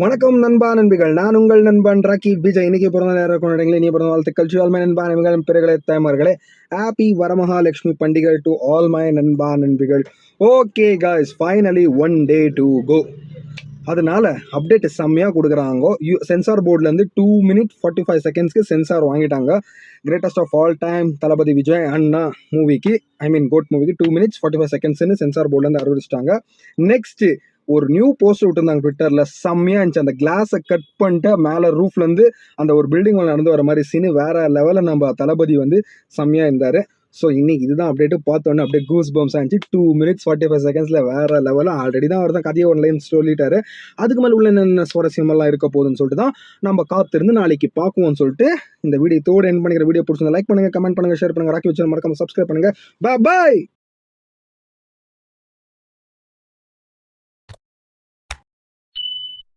வணக்கம் நண்பா நண்பிகள், நான் உங்கள் நண்பன் ராக்கி விஜய். இன்னைக்கு பிறந்த நேரம் கொண்டாடுங்களே, இனி பிறந்த வாழ்த்துக்கள் டு ஆல் மை நண்பா நண்பிகள், பிறகுகளை தாய்மார்களே. ஹாப்பி வரமகாலட்சுமி பண்டிகை டு ஆல் மை நண்பா நண்பிகள். Okay guys, finally one day to go. அதனால அப்டேட் செம்மையாக கொடுக்குறாங்க. சென்சார் போர்ட்லேருந்து 2 minutes 45 secondsக்கு சென்சார் வாங்கிட்டாங்க. Greatest of all time Thalapathy Vijay அண்ணா மூவிக்கு, கோட் மூவிக்கு 2 minutes 45 secondsன்னு சென்சார் போர்ட்லேருந்து அறிவிச்சிட்டாங்க. நெக்ஸ்ட் ஒரு நியூ போஸ்ட் விட்டுருந்தாங்க ட்விட்டரில், செம்மையாக இருந்துச்சு. அந்த கிளாஸை கட் பண்ணிட்டு மேலே ரூஃப்லேருந்து அந்த ஒரு பில்டிங் நடந்து வர மாதிரி சீனு வேற லெவலில் நம்ம தளபதி செம்மையாக இருந்தார். ஸோ இன்னைக்கு இதுதான் அப்டேட்டு. பார்த்தோன்னே அப்படியே கூஸ் பம்ஸ் ஆச்சு. 2 minutes 45 secondsல வேற லெவலில் ஆல்ரெடி தான் அவர் தான் கதையை ஒன்லைன் சொல்லிட்டாரு. அதுக்கு மேலே உள்ள என்னென்ன சுவாரஸ்யமெல்லாம் இருக்க போகுதுன்னு சொல்லிட்டு தான் நம்ம காத்திருந்து நாளைக்கு பார்க்குவோம்னு சொல்லிட்டு இந்த வீடியோ தோடு என் பண்ணிக்கிற. வீடியோ பிடிச்சிருந்தா லைக் பண்ணுங்க, கமெண்ட் பண்ணுங்க, ஷேர் பண்ணுங்க, ராக்கி வச்சு மறக்காம சப்ஸ்கிரைப் பண்ணுங்க. பாய்.